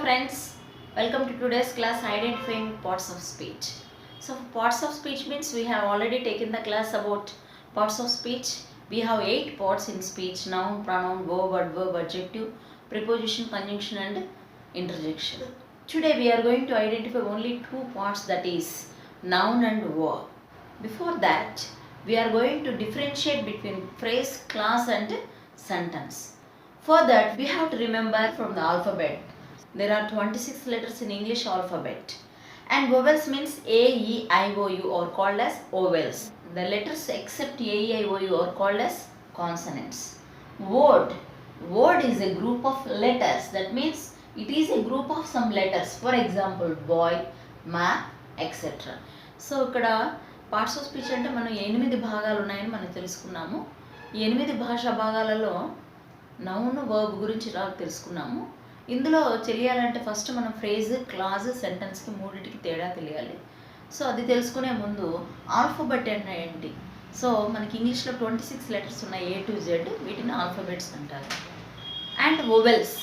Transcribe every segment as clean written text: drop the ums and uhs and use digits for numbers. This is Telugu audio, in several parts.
friends, welcome to today's class identifying parts of speech. So parts of speech means we have already taken the class about parts of speech. We have 8 parts in speech: noun, pronoun, verb, adverb, adjective, preposition, conjunction and interjection. Today we are going to identify only 2 parts, that is noun and verb. Before that, we are going to differentiate between phrase, clause and sentence. For that, we have to remember from the alphabet. There are 26 letters in English alphabet. And vowels means A, E, I, O, U are called as vowels. The letters except A, E, I, O, U are called as consonants. Word. Word is a group of letters. That means it is a group of some letters. For example, boy, map, etc. So ఇక్కడ పార్ట్స్ ఆఫ్ స్పీచ్ అంటే మనం 8 భాగాలు ఉన్నాయని మనం తెలుసుకున్నాము. ఈ 8 భాషా భాగాలలో నౌన్, వర్బ్ గురించి తెలుసుకున్నాము. ఇందులో తెలియాలంటే ఫస్ట్ మనం ఫ్రేజ్, క్లాజ్, సెంటెన్స్కి మూడింటికి తేడా తెలియాలి. సో అది తెలుసుకునే ముందు ఆల్ఫాబెట్ అంటే ఏంటి? సో మనకి ఇంగ్లీష్లో 26 లెటర్స్ ఉన్నాయి, A to Z, వీటిని ఆల్ఫాబెట్స్ అంటారు. And vowels.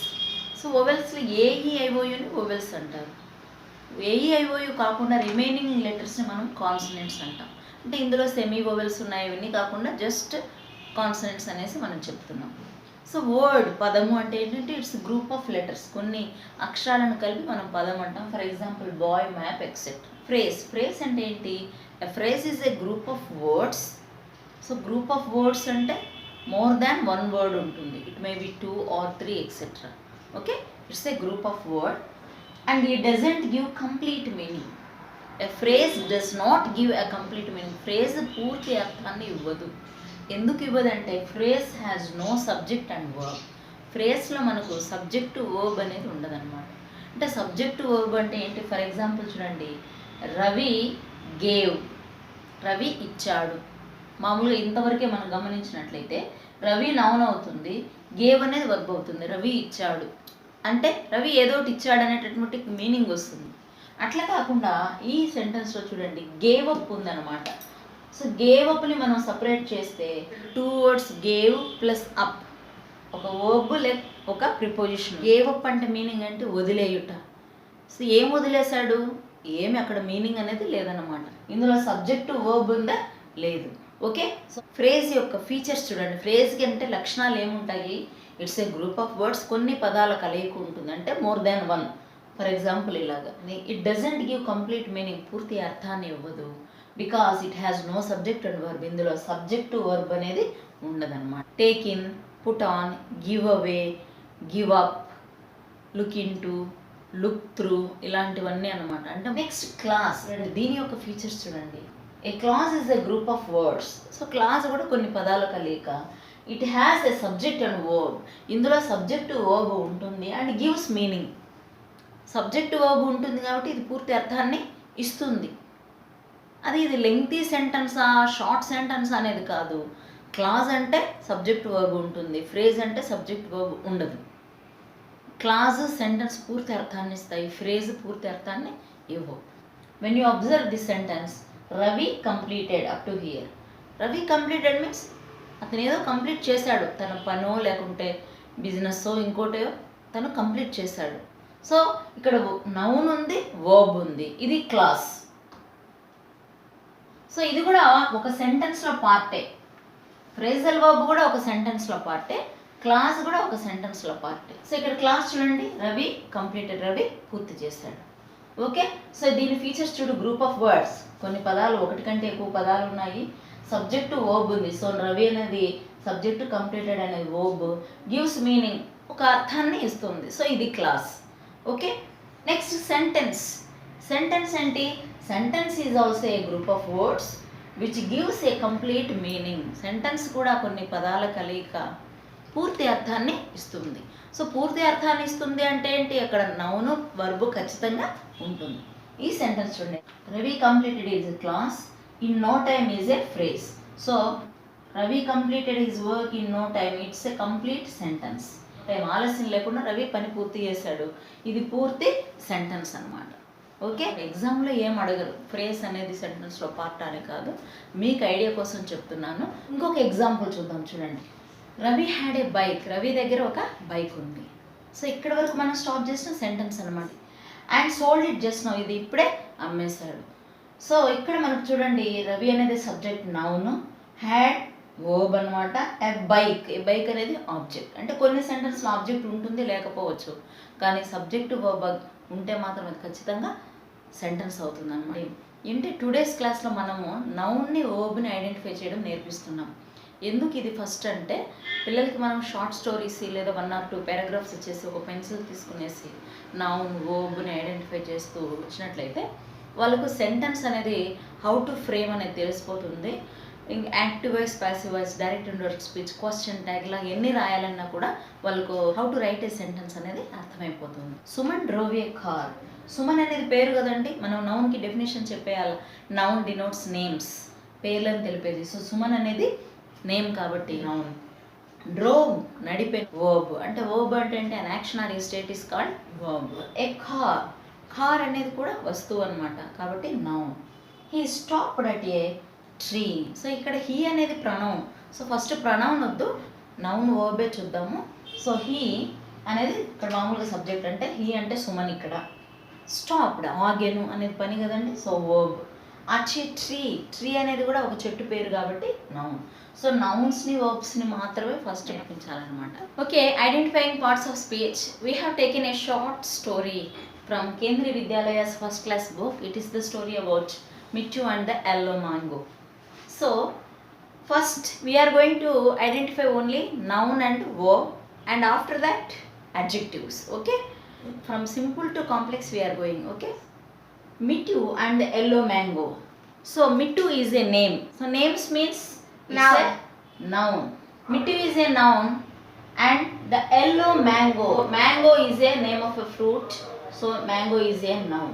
సో వొవెల్స్లో AEIOUని వొవెల్స్ అంటారు. AEIOU కాకుండా రిమైనింగ్ లెటర్స్ని మనం కాన్సనెంట్స్ అంటాం. అంటే ఇందులో సెమీ వొవెల్స్ ఉన్నాయి, ఇవన్నీ కాకుండా జస్ట్ కాన్సనెంట్స్ అనేసి మనం చెప్తున్నాం. సో వర్డ్, పదము అంటే ఏంటంటే ఇట్స్ గ్రూప్ ఆఫ్ లెటర్స్, కొన్ని అక్షరాలను కలిపి మనం పదం అంటాం. For example bye, map, etcetera. Phrase. Phrase అంటే ఏంటి? ఎ phrase is a group of words. So group of words అంటే మోర్ దాన్ వన్ వర్డ్ ఉంటుంది. It may be 2 or 3 etcetera. Okay, it's a group of word and it doesn't give complete meaning. A phrase does not give a complete meaning. Phrase పూర్తి అర్థాన్ని ఇవ్వదు. ఎందుకు ఇవ్వదంటే phrase has no subject and verb. ఫ్రేజ్లో మనకు సబ్జెక్ట్ వర్బ్ అనేది ఉండదన్నమాట. అంటే సబ్జెక్ట్ వర్బ్ అంటే ఏంటి? ఫర్ ఎగ్జాంపుల్ చూడండి, రవి గేవ్, రవి ఇచ్చాడు. మామూలుగా ఇంతవరకే మనం గమనించినట్లయితే రవి నౌన్ అవుతుంది, గేవ్ అనేది వర్బ్ అవుతుంది. రవి ఇచ్చాడు అంటే రవి ఏదోటి ఇచ్చాడు అనేటటువంటి మీనింగ్ వస్తుంది. అట్లా కాకుండా ఈ సెంటెన్స్లో చూడండి, గేవ్ అప్ ఉందన్నమాట. సో గేవ్ అప్ని మనం సపరేట్ చేస్తే 2 words గేవ్ ప్లస్ అప్, ఒక వర్బ్ లైక్ ఒక ప్రిపోజిషన్. గేవ్ అప్ అంటే మీనింగ్ అంటే వదిలేయుట. సో ఏం వదిలేశాడు? ఏమి అక్కడ మీనింగ్ అనేది లేదన్నమాట. ఇందులో సబ్జెక్టు వర్బ్ ఉందా? లేదు. ఓకే, సో ఫ్రేజ్ యొక్క ఫీచర్స్ చూడండి. ఫ్రేజ్కి అంటే లక్షణాలు ఏముంటాయి? It's a group of words, కొన్ని పదాల కలయిక ఉంటుంది, అంటే more than one. For example ఇలాగా, it doesn't give complete meaning, పూర్తి అర్థాన్ని ఇవ్వదు. Because it has no subject and verb. ఇందులో సబ్జెక్ట్ వర్బ్ అనేది ఉండదన్నమాట. Take in, put on, give away, give up, look into, look through, ఇలాంటివన్నీ అనమాట. అంటే నెక్స్ట్ క్లాస్. దీని యొక్క ఫీచర్స్ చూడండి. A clause is a group of words. So clause కూడా కొన్ని పదాల కలయిక. It has a subject and verb. ఇందులో సబ్జెక్ట్ వర్బ్ ఉంటుంది and gives meaning. Subject verb ఉంటుంది కాబట్టి ఇది పూర్తి అర్థాన్ని ఇస్తుంది. ఇది లెంగ్తీ సెంటెన్సా, షార్ట్ సెంటెన్స్ అనేది కాదు. క్లాజ్ అంటే సబ్జెక్ట్ వర్బ్ ఉంటుంది, ఫ్రేజ్ అంటే సబ్జెక్ట్ వర్బ్ ఉండదు. క్లాజ్, సెంటెన్స్ పూర్తి అర్థాన్ని ఇస్తాయి, ఫ్రేజ్ పూర్తి అర్థాన్ని ఇవ్వవు. When you observe this sentence, Ravi completed up to hear. Ravi completed means అతను ఏదో కంప్లీట్ చేశాడు, తన పనో లేకుంటే బిజినెస్సో ఇంకోటో తను కంప్లీట్ చేశాడు. సో ఇక్కడ నౌన్ ఉంది, వర్బ్ ఉంది, ఇది క్లాస్. సో ఇది కూడా ఒక సెంటెన్స్లో పార్టే. ఫ్రేజల్ వర్బ్ కూడా ఒక సెంటెన్స్లో పార్టే, క్లాస్ కూడా ఒక సెంటెన్స్లో పార్టే. సో ఇక్కడ క్లాస్ చూడండి, రవి కంప్లీటెడ్, రవి పూర్తి చేశాడు. ఓకే, సో దీని ఫీచర్స్ చూడు. గ్రూప్ ఆఫ్ వర్డ్స్, కొన్ని పదాలు, ఒకటి కంటే ఎక్కువ పదాలు ఉన్నాయి. సబ్జెక్టు వర్బ్ ఉంది. సో రవి అనేది సబ్జెక్టు, కంప్లీటెడ్ అనేది వర్బ్, గివ్స్ మీనింగ్, ఒక అర్థాన్ని ఇస్తుంది. సో ఇది clause. Okay, next sentence. Sentence ఏంటి? Sentence is also a group of words which gives a complete meaning. Sentence కూడా కొన్ని పదాల కలయిక పూర్తి అర్థాన్ని ఇస్తుంది. సో పూర్తి అర్థాన్ని ఇస్తుంది అంటే ఏంటి? అక్కడ నౌను, వర్బ్ ఖచ్చితంగా ఉంటుంది. ఈ సెంటెన్స్ చూడండి, Ravi completed is a class, in no time is a phrase. So Ravi completed his work in no time, it's a complete sentence. Time ఆలస్యం లేకుండా రవి పని పూర్తి చేశాడు, ఇది పూర్తి సెంటెన్స్ అనమాట. ఓకే, ఎగ్జామ్లో ఏం అడగరు, ఫ్రేజ్ అనేది సెంటెన్స్లో పార్ట్ అని కాదు, మీకు ఐడియా కోసం చెప్తున్నాను. ఇంకొక ఎగ్జాంపుల్ చూద్దాం. చూడండి, Ravi had a bike. Ravi దగ్గర ఒక బైక్ ఉంది. సో ఇక్కడ వరకు మనం స్టాప్ చేసిన సెంటెన్స్ అనమాట. And sold it just now, ఇది ఇప్పుడే అమ్మేశాడు. సో ఇక్కడ మనకు చూడండి, రవి అనేది సబ్జెక్ట్ నౌన్, హ్యాడ్ వర్బ్ అనమాట, ఏ బైక్ అనేది ఆబ్జెక్ట్. అంటే కొన్ని సెంటెన్స్లో ఆబ్జెక్ట్ ఉంటుంది లేకపోవచ్చు, కానీ సబ్జెక్టు వర్బ్ ఉంటే మాత్రం అది ఖచ్చితంగా సెంటెన్స్ అవుతుంది అనమాట. ఏంటి టుడేస్ క్లాస్లో మనము నౌన్ని వర్బ్ని ఐడెంటిఫై చేయడం నేర్పిస్తున్నాం. ఎందుకు ఇది ఫస్ట్ అంటే, పిల్లలకి మనం షార్ట్ స్టోరీస్ లేదా 1 or 2 పారాగ్రాఫ్స్ ఇచ్చేసి ఒక పెన్సిల్ తీసుకునేసి నౌన్ వర్బ్ని ఐడెంటిఫై చేస్తూ వచ్చినట్లయితే వాళ్ళకు సెంటెన్స్ అనేది హౌ టు ఫ్రేమ్ అనేది తెలిసిపోతుంది. Active voice, passive voice, direct indirect speech, question tag ఇలా ఎన్ని రాయాలన్నా కూడా వాళ్ళకు how to write a sentence అనేది అర్థమైపోతుంది. Suman drove a car. Suman అనేది పేరు కదండి, మనం నౌన్కి డెఫినేషన్ చెప్పేయాలి. నౌన్ డినోట్స్ నేమ్స్, పేర్లను తెలిపేది. సో సుమన్ అనేది నేమ్ కాబట్టి నౌన్. డ్రోవ్ నడిపే, వర్బ్. అంటే వర్బ్ అంటే an action or a state is called verb. A car అనేది కూడా వస్తువు అనమాట, కాబట్టి noun. He stopped at a tree. So ఇక్కడ హీ అనేది ప్రొనౌన్. సో ఫస్ట్ ప్రొనౌన్ వద్దు, నౌన్ వర్బే చూద్దాము. సో హీ అనేది ఇక్కడ మామూలుగా సబ్జెక్ట్, అంటే హీ అంటే సుమన్. ఇక్కడ స్టాప్డ్ ఆగెను అనేది పని కదండి, సో వర్బ్. అచ్చే ట్రీ అనేది కూడా ఒక చెట్టు పేరు కాబట్టి నౌన్. సో నౌన్స్ని వర్బ్స్ని మాత్రమే ఫస్ట్ నేర్పించాలన్నమాట. Okay, identifying parts of speech. We have taken a short story from Kendriya Vidyalayas first class book. It is the story about Mittu and the yellow mango. So first we are going to identify only noun and verb, and after that adjectives. Okay, from simple to complex we are going. Okay, Mittu and the yellow mango. So Mittu is a name. So names means Noun. a noun. Mittu is a noun, and the yellow mango is a name of a fruit. So mango is a noun.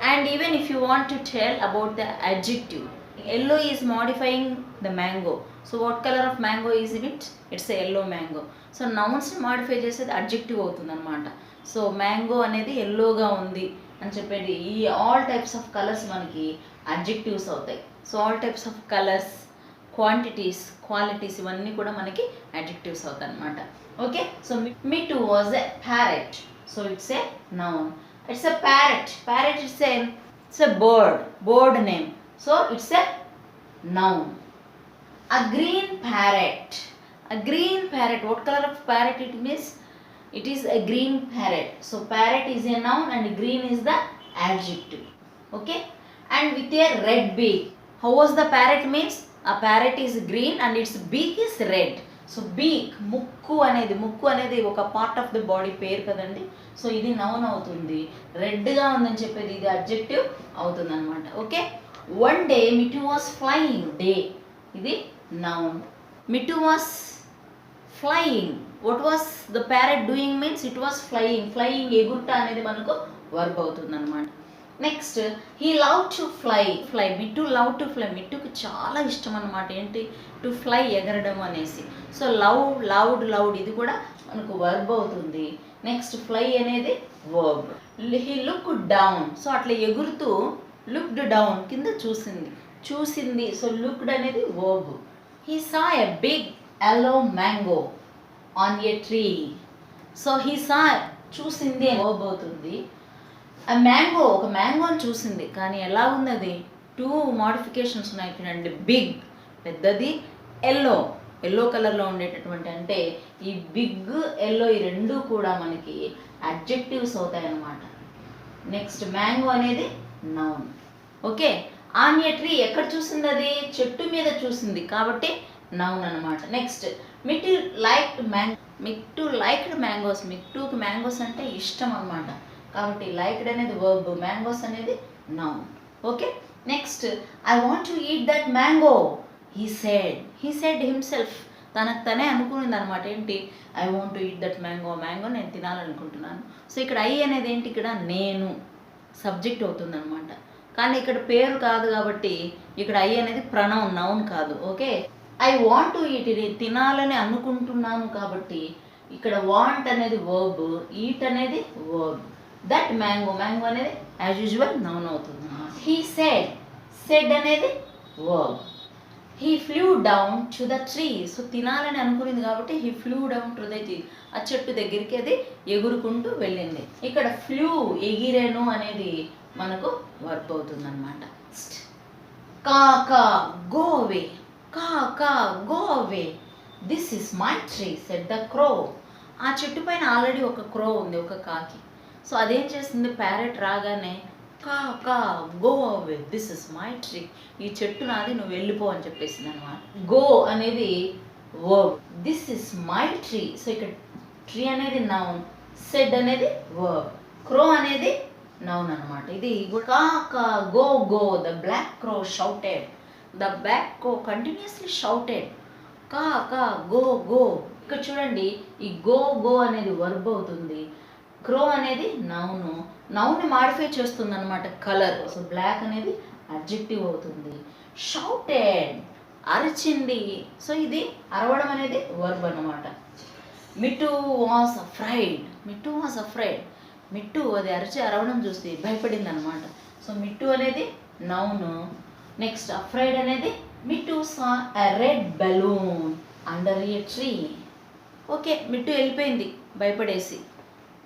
And even if you want to tell about the adjective, yellow is modifying the mango. So what color of mango is it? It's a yellow mango. So nouns ని modify చేసేది adjective అవుతుంది అనమాట. సో మ్యాంగో అనేది ఎల్లోగా ఉంది అని చెప్పేది, ఈ ఆల్ టైప్స్ ఆఫ్ కలర్స్ మనకి అడ్జెక్టివ్స్ అవుతాయి. So all types of colours, quantities, qualities ఇవన్నీ కూడా మనకి అడ్జెక్టివ్స్ అవుతాయి అనమాట. Okay, so Mittu was a parrot. So it's a noun. It's a parrot. Parrot is a bird name. So it's a noun. A green parrot. What color of parrot it means? It is a green parrot. So parrot is a noun and green is the adjective. Okay. And with a red beak. How was the parrot means? A parrot is green and its beak is red. So beak, ముక్కు అనేది ఒక పార్ట్ ఆఫ్ ది బాడీ పేరు కదండి. సో ఇది నౌన్ అవుతుంది. రెడ్గా ఉందని చెప్పేది ఇది అడ్జెక్టివ్ అవుతుంది అనమాట. Okay, one day Mittu was flying. Day ఇది noun. Mittu was flying. What was the parrot doing means it was flying ఎగురుట అనేది మనకు వర్బ్ అవుతుంది అనమాట. Next he love to fly. Mittu love to fly. మిట్టుకు చాలా ఇష్టం అనమాట ఏంటి, టు ఫ్లై, ఎగరడం అనేసి. సో లౌడ్ ఇది కూడా మనకు వర్బ్ అవుతుంది. నెక్స్ట్ ఫ్లై అనేది verb. He look down. So అట్లా ఎగురుతూ లుక్డ్ డౌన్, కింద చూసింది. సో లుక్డ్ అనేది verb. He saw a big yellow mango on a tree. So he saw, చూసింది వర్బ్ అవుతుంది. ఒక మ్యాంగోని చూసింది, కానీ ఎలా ఉంది అది, 2 మోడిఫికేషన్స్ ఉన్నాయి చూడండి. బిగ్ పెద్దది, ఎల్లో కలర్లో ఉండేటటువంటి, అంటే ఈ బిగ్ ఎల్లో ఈ రెండు కూడా మనకి అడ్జెక్టివ్స్ అవుతాయి అన్నమాట. నెక్స్ట్ మ్యాంగో అనేది noun. Okay, on a tree ఎక్కడ చూసింది, అది చెట్టు మీద చూసింది కాబట్టి నౌన్ అనమాట. Next Mittu liked mangoes. మిట్టుకి మ్యాంగోస్ అంటే ఇష్టం అనమాట, కాబట్టి లైక్డ్ అనేది వర్బ్, మ్యాంగోస్ అనేది noun. Okay, next I want to eat that mango. He said himself, తనకు తనే అనుకునింది అనమాట. ఏంటి, I want to eat that mango నేను తినాలనుకుంటున్నాను. సో ఇక్కడ ఐ అనేది ఏంటి, ఇక్కడ నేను సబ్జెక్ట్ అవుతుంది అనమాట. కానీ ఇక్కడ పేరు కాదు కాబట్టి ఇక్కడ ఐ అనేది ప్రొనౌన్, నౌన్ కాదు. Okay, I want to eat, ఇది తినాలని అనుకుంటున్నాను కాబట్టి ఇక్కడ వాంట్ అనేది వర్బ్, ఈట్ అనేది వర్బ్. దట్ మ్యాంగో అనేది యాజ్ యూజువల్ నౌన్ అవుతుంది. హీ సెడ్ అనేది verb. He flu down to the tree. So తినాలని అనుకునింది కాబట్టి he flu down to the tree. ఆ చెట్టు దగ్గరికి అది ఎగురుకుంటూ వెళ్ళింది. ఇక్కడ ఫ్లూ ఎగిరేను అనేది మనకు వర్బ్ అవుతుంది అనమాట. కాకా గో అవే, కాకా go away, this is my tree said the crow. ఆ చెట్టు పైన ఆల్రెడీ ఒక క్రో ఉంది, ఒక కాకి. సో అదేం చేస్తుంది, ప్యారెట్ రాగానే కాకా go away, this is my tree, ఈ చెట్టు నాది, నువ్వు వెళ్ళిపో అని చెప్పేసింది అనమాట. గో అనేది verb, this is my tree. So ఇక్కడ ట్రీ అనేది నౌన్, సెడ్ అనేది వర్బ్, క్రో అనేది నౌన్ అనమాట. ఇది కాకా go go, the black crow shouted, the black crow continuously shouted, కాకా గో గో. ఇక్కడ చూడండి, ఈ గో గో అనేది వర్బ్ అవుతుంది, క్రో అనేది నౌను, నౌన్ని మాడిఫై చేస్తుంది అనమాట కలర్. సో బ్లాక్ అనేది అడ్జెక్టివ్ అవుతుంది. షౌటెడ్ అరిచింది, సో ఇది అరవడం అనేది వర్బ్ అనమాట. Mittu was afraid, Mittu was afraid, Mittu అది అరిచి అరవడం చూసి భయపడింది అనమాట. సో మిట్టు అనేది నౌను. నెక్స్ట్ అఫ్రైడ్ అనేది Mittu saw a red balloon under a tree. Okay, Mittu వెళ్ళిపోయింది భయపడేసి.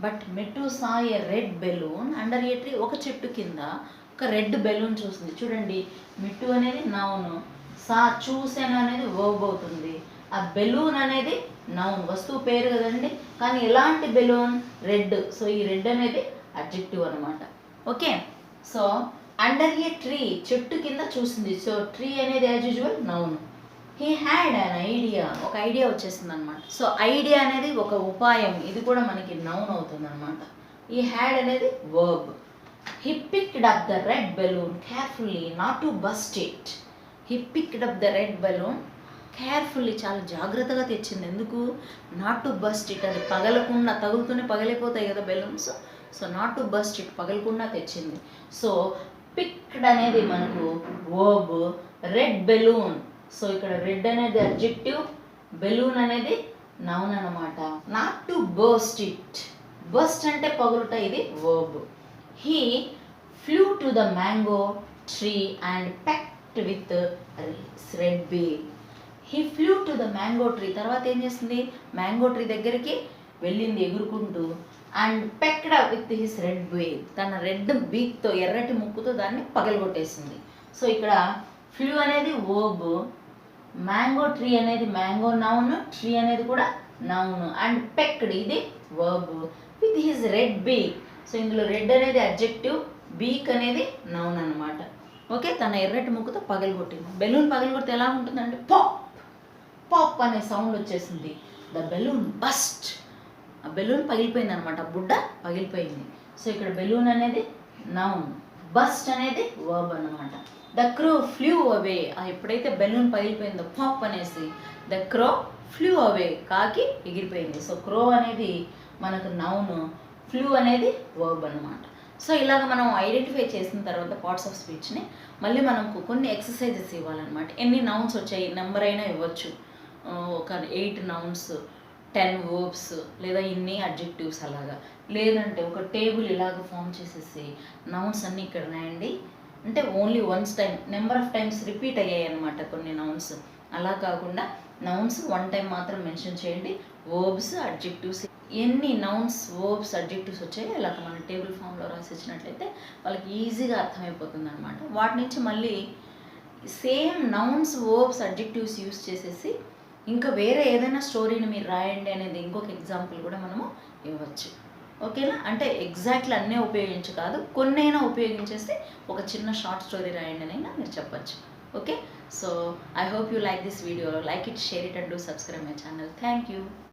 But Mittu saw a red balloon under a tree, ఒక చెట్టు కింద ఒక రెడ్ బెలూన్ చూసింది. చూడండి, మిట్టు అనేది నౌను, సా చూసాను అనేది వర్బ్ అవుతుంది, ఆ బెలూన్ అనేది నౌన్, వస్తువు పేరు కదండి. కానీ ఎలాంటి బెలూన్, రెడ్. సో ఈ రెడ్ అనేది అడ్జెక్టివ్ అనమాట. ఓకే, సో అండర్ ఏ ట్రీ, చెట్టు కింద చూసింది. సో ట్రీ అనేది as usual noun. He had an idea, ఒక ఐడియా వచ్చేసింది అనమాట. సో ఐడియా అనేది ఒక ఉపాయం, ఇది కూడా మనకి నౌన్ అవుతుంది అనమాట. ఈ హ్యాడ్ అనేది verb. He picked up the red balloon carefully not to burst it. He picked up the red balloon carefully, చాలా జాగ్రత్తగా తెచ్చింది. ఎందుకు, నాట్ టు బస్ట్ ఇట్, అది పగలకుండా, తగులుతూనే పగిలిపోతాయి కదా balloons. So not to burst it, పగలకుండా తెచ్చింది. సో పిక్డ్ అనేది మనకు వర్బ్, రెడ్ బెలూన్. సో ఇక్కడ రెడ్ అనేది అడ్జెక్టివ్, బెలూన్ అనేది నౌన్ అనమాట. Not to burst it, burst అంటే పగులుట, ఇది verb. He flew to the mango tree and pecked with red beak. He flew to the mango tree, తర్వాత ఏం చేస్తుంది, మ్యాంగో ట్రీ దగ్గరికి వెళ్ళింది ఎగురుకుంటూ. And pecked with his red beak, తన రెడ్ బీక్తో, ఎర్రటి ముక్కుతో దాన్ని పగలగొట్టేసింది. సో ఇక్కడ ఫ్లూ అనేది వర్బ్, మ్యాంగో ట్రీ అనేది మ్యాంగో నౌన్, ట్రీ అనేది కూడా నౌన్, అండ్ పెక్డ్ ఇది verb, with his red beak. So ఇందులో రెడ్ అనేది అడ్జెక్టివ్, బీక్ అనేది నౌన్ అనమాట. ఓకే, తన ఎర్రటి ముక్కుతో పగలగొట్టింది. బెలూన్ పగలగొడితే ఎలా ఉంటుందంటే పాప్ పాప్ అనే సౌండ్ వచ్చేసింది. ద బెలూన్ బస్ట్, ఆ బెలూన్ పగిలిపోయింది అనమాట, బుడ్డ పగిలిపోయింది. సో ఇక్కడ బెలూన్ అనేది నౌన్, బస్ట్ అనేది వర్బ్ అనమాట. ద క్రో ఫ్లూ అవే, ఎప్పుడైతే బెలూన్ పగిలిపోయిందో పాప్ అనేసి, ద క్రో ఫ్లూ అవే, కాకి ఎగిరిపోయింది. సో క్రో అనేది మనకు నౌన్, ఫ్లూ అనేది వర్బ్ అనమాట. సో ఇలాగ మనం ఐడెంటిఫై చేసిన తర్వాత పార్ట్స్ ఆఫ్ స్పీచ్ని మళ్ళీ మనకు కొన్ని ఎక్సర్సైజెస్ ఇవ్వాలన్నమాట. ఎన్ని నౌన్స్ వచ్చాయి, నెంబర్ అయినా ఇవ్వచ్చు, ఒక 8 నౌన్స్, 10 వర్బ్స్, లేదా ఇన్ని అడ్జెక్టివ్స్ అలాగా. లేదంటే ఒక టేబుల్ ఇలాగ ఫామ్ చేసేసి నౌన్స్ అన్నీ ఇక్కడ రాయండి అంటే only once time, number of times repeat అయ్యాయి అనమాట కొన్ని నౌన్స్. అలా కాకుండా నౌన్స్ 1 టైం మాత్రం మెన్షన్ చేయండి. వర్బ్స్, అడ్జెక్టివ్స్, ఎన్ని నౌన్స్, వర్బ్స్, అడ్జెక్టివ్స్ వచ్చాయో ఇలాగ మన టేబుల్ ఫామ్లో రాసి ఇచ్చినట్లయితే వాళ్ళకి ఈజీగా అర్థమైపోతుంది అనమాట. వాటి నుంచి మళ్ళీ same nouns, verbs, adjectives use చేసేసి ఇంకా వేరే ఏదైనా స్టోరీని మీరు రాయండి అనేది ఇంకొక ఎగ్జాంపుల్ కూడా మనము ఇవ్వచ్చు. ఓకేనా, అంటే ఎగ్జాక్ట్లీ అన్నీ ఉపయోగించి కాదు, కొన్నైనా ఉపయోగించేసి ఒక చిన్న షార్ట్ స్టోరీ రాయండి అని అయినా మీరు చెప్పచ్చు. Okay, so I hope you like this video. Like it, share it and do subscribe my channel. Thank you.